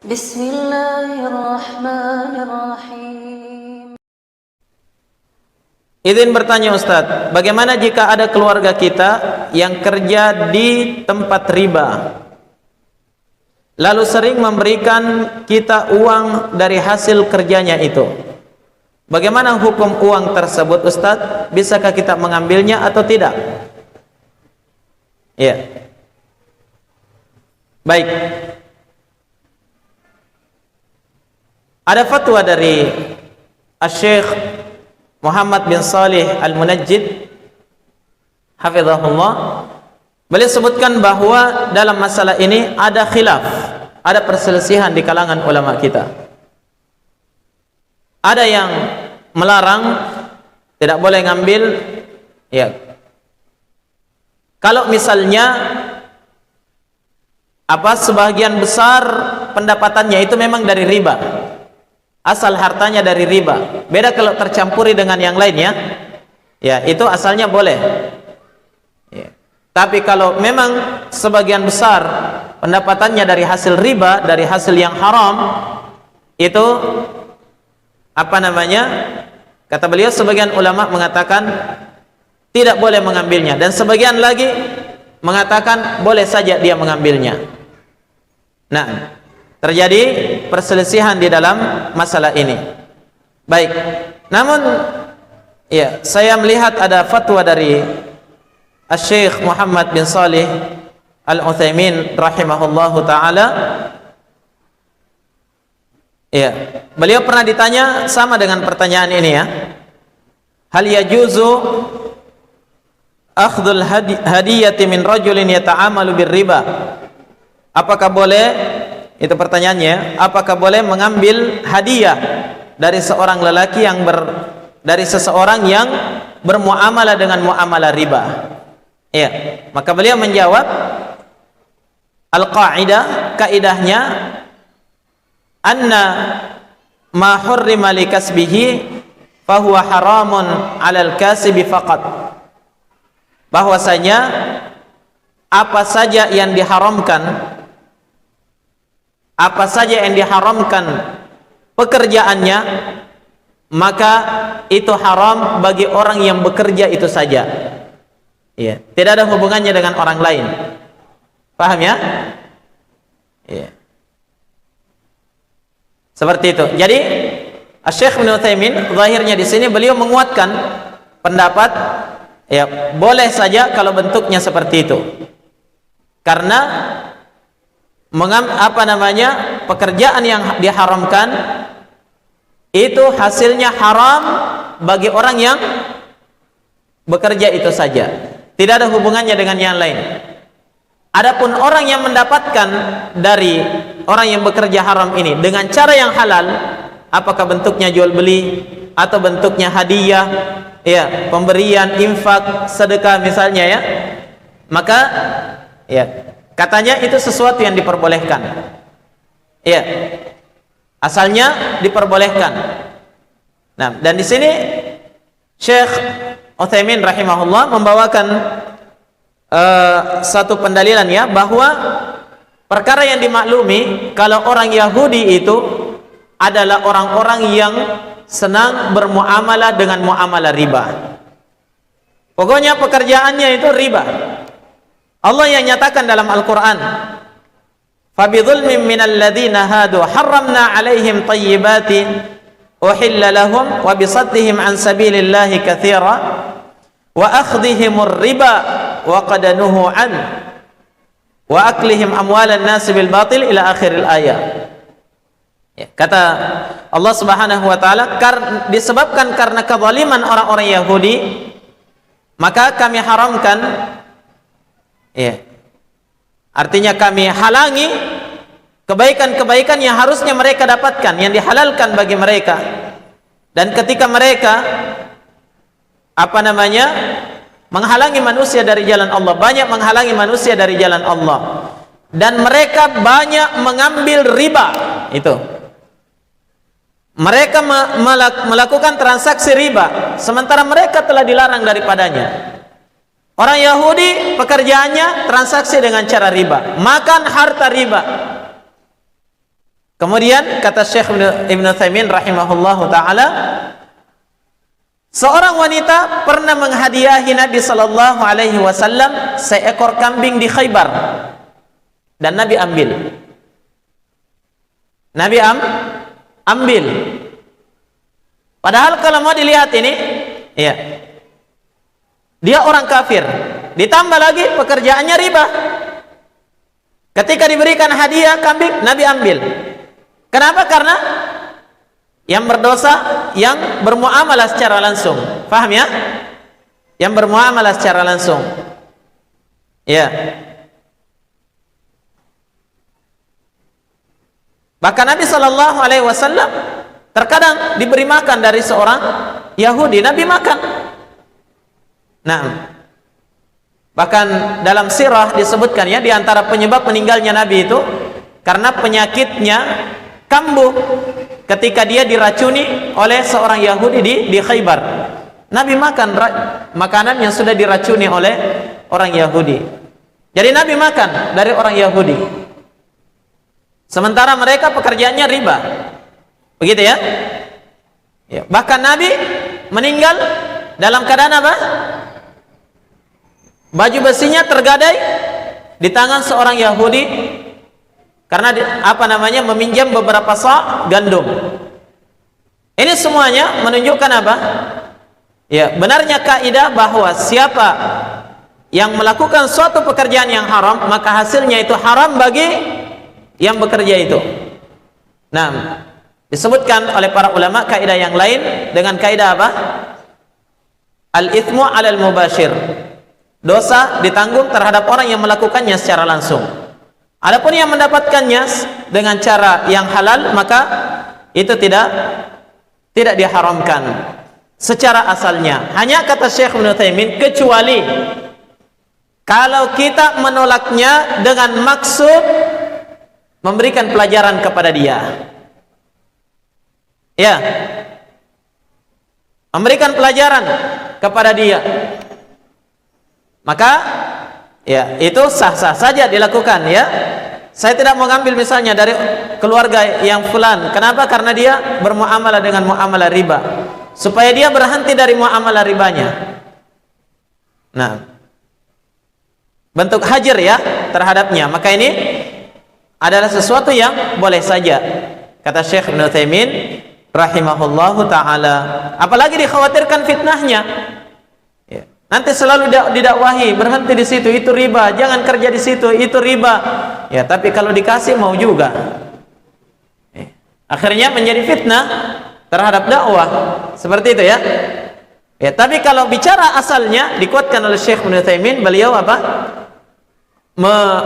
Bismillahirrahmanirrahim. Izin bertanya Ustadz, bagaimana jika ada keluarga kita yang kerja di tempat riba, lalu sering memberikan kita uang dari hasil kerjanya itu? Bagaimana hukum uang tersebut Ustadz? Bisakah kita mengambilnya atau tidak? Ya. Baik. Ada fatwa dari Syekh Muhammad bin Salih Al-Munajjid hafizahullah. Beliau sebutkan bahwa dalam masalah ini ada khilaf, ada perselisihan di kalangan ulama kita. Ada yang melarang, tidak boleh ngambil, ya. Kalau misalnya sebagian besar pendapatannya itu memang dari riba, asal hartanya dari riba. Beda kalau tercampuri dengan yang lainnya, ya itu asalnya boleh. Ya. Tapi kalau memang sebagian besar pendapatannya dari hasil riba, dari hasil yang haram, itu kata beliau, sebagian ulama mengatakan tidak boleh mengambilnya, dan sebagian lagi mengatakan boleh saja dia mengambilnya. Nah, terjadi perselisihan di dalam masalah ini. Baik. Namun ya, saya melihat ada fatwa dari Syekh Muhammad bin Salih Al-Utsaimin rahimahullahu taala. Ya, beliau pernah ditanya sama dengan pertanyaan ini, ya. Hal yajuzu akhdhul hadiyati min rajulin yata'amalu birriba? Apakah boleh, itu pertanyaannya, apakah boleh mengambil hadiah dari seorang lelaki dari seseorang yang bermuamalah dengan muamalah riba? Ya, maka beliau menjawab, al-qaidah, kaidahnya, anna ma hurrima li kasbihi fahuwa haramun 'alal kasibi faqat. Bahwasanya apa saja yang diharamkan pekerjaannya, maka itu haram bagi orang yang bekerja itu saja. Ya, tidak ada hubungannya dengan orang lain. Paham ya? Ya. Seperti itu. Jadi Syekh Ibnu Utsaimin zahirnya di sini beliau menguatkan pendapat, ya, boleh saja kalau bentuknya seperti itu. Karena pekerjaan yang diharamkan itu hasilnya haram bagi orang yang bekerja itu saja, tidak ada hubungannya dengan yang lain. Adapun orang yang mendapatkan dari orang yang bekerja haram ini dengan cara yang halal, apakah bentuknya jual beli atau bentuknya hadiah, ya, pemberian, infak, sedekah misalnya, ya, maka ya, katanya itu sesuatu yang diperbolehkan. Ya, asalnya diperbolehkan. Nah, dan di sini Syekh Utsaimin rahimahullah membawakan satu pendalilan, ya, bahwa perkara yang dimaklumi kalau orang Yahudi itu adalah orang-orang yang senang bermuamalah dengan muamalah riba. Pokoknya pekerjaannya itu riba. Allah yang nyatakan dalam Al-Quran, فَبِظُلْمٍ مِّنَ الَّذِينَ هَادُوا حَرَّمْنَا عَلَيْهِمْ طَيِّبَاتٍ أُحِلَّ لَهُمْ وَبِصَدِّهِمْ عَنْ سَبِيلِ اللَّهِ كَثِيرًا وَأَخْذِهِمُ الرِّبَا وَقَدْ نُهُوا عَنْهُ وَأَكْلِهِمْ أَمْوَالَ النَّاسِ بِالْبَاطِلِ إلى آخِرِ الآية. Ya, kata Allah Subhanahu wa taala, disebabkan karena kezaliman orang-orang Yahudi, maka kami haramkan, ya, artinya kami halangi kebaikan-kebaikan yang harusnya mereka dapatkan, yang dihalalkan bagi mereka. Dan ketika mereka menghalangi manusia dari jalan Allah, banyak menghalangi manusia dari jalan Allah, dan mereka banyak mengambil riba, itu mereka melakukan transaksi riba sementara mereka telah dilarang daripadanya. Orang Yahudi pekerjaannya transaksi dengan cara riba, makan harta riba. Kemudian kata Syekh Ibn Utsaimin rahimahullahu taala, seorang wanita pernah menghadiahi Nabi sallallahu alaihi wasallam seekor kambing di Khaybar dan Nabi ambil. Nabi ambil. Padahal kalau mau dilihat ini, ya, dia orang kafir, ditambah lagi pekerjaannya riba. Ketika diberikan hadiah kambing, Nabi ambil. Kenapa? Karena yang berdosa yang bermuamalah secara langsung. Paham ya? Yang bermuamalah secara langsung. Ya. Bahkan Nabi sallallahu alaihi wasallam terkadang diberi makan dari seorang Yahudi, Nabi makan. Nah, bahkan dalam sirah disebutkan ya, di antara penyebab meninggalnya Nabi itu karena penyakitnya kambuh ketika dia diracuni oleh seorang Yahudi di Khaybar. Nabi makan makanan yang sudah diracuni oleh orang Yahudi. Jadi Nabi makan dari orang Yahudi. Sementara mereka pekerjaannya riba. Begitu ya? Ya, bahkan Nabi meninggal dalam keadaan apa? Baju besinya tergadai di tangan seorang Yahudi karena meminjam beberapa sa' gandum. Ini semuanya menunjukkan apa? Ya, benarnya kaidah bahwa siapa yang melakukan suatu pekerjaan yang haram, maka hasilnya itu haram bagi yang bekerja itu. Nah, disebutkan oleh para ulama kaidah yang lain dengan kaidah apa? Al-ithmu 'alal mubashir. Dosa ditanggung terhadap orang yang melakukannya secara langsung. Adapun yang mendapatkannya dengan cara yang halal, maka itu tidak diharamkan secara asalnya. Hanya kata Syekh Ibn Utsaimin, kecuali kalau kita menolaknya dengan maksud memberikan pelajaran kepada dia. Ya, memberikan pelajaran kepada dia, maka ya itu sah-sah saja dilakukan ya. Saya tidak mau ngambil misalnya dari keluarga yang fulan. Kenapa? Karena dia bermuamalah dengan muamalah riba, supaya dia berhenti dari muamalah ribanya. Nah, bentuk hajar ya terhadapnya. Maka ini adalah sesuatu yang boleh saja, kata Syekh Ibn Utsaimin rahimahullahu ta'ala. Apalagi dikhawatirkan fitnahnya ya. Nanti selalu didakwahi, berhenti di situ, itu riba, jangan kerja di situ, itu riba ya. Tapi kalau dikasih mau juga ya. Akhirnya menjadi fitnah terhadap dakwah, seperti itu ya. Ya, tapi kalau bicara asalnya dikuatkan oleh Syekh Ibn Utsaimin, beliau apa?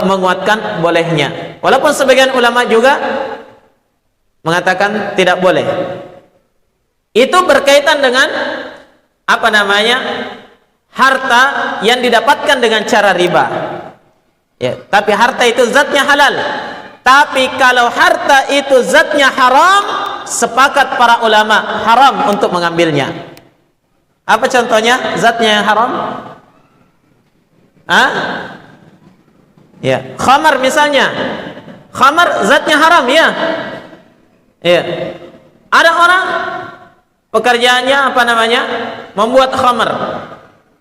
Menguatkan bolehnya. Walaupun sebagian ulama juga mengatakan tidak boleh. Itu berkaitan dengan harta yang didapatkan dengan cara riba ya, tapi harta itu zatnya halal. Tapi kalau harta itu zatnya haram, sepakat para ulama haram untuk mengambilnya. Apa contohnya zatnya yang haram? Ya, khamar misalnya. Khamar zatnya haram ya. Ya. Ada orang pekerjaannya membuat khamar.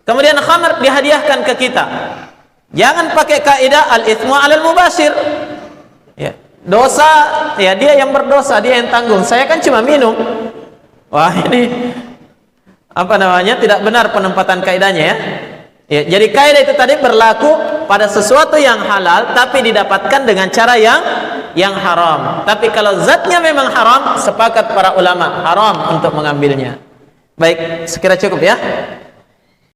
Kemudian khamar dihadiahkan ke kita. Jangan pakai kaidah al-ithmu 'alal mubashir. Ya. Dosa ya dia yang berdosa, dia yang tanggung. Saya kan cuma minum. Wah, ini tidak benar penempatan kaidahnya ya. Ya, jadi kaidah itu tadi berlaku pada sesuatu yang halal tapi didapatkan dengan cara yang haram. Tapi kalau zatnya memang haram, sepakat para ulama haram untuk mengambilnya. Baik, sekira cukup ya.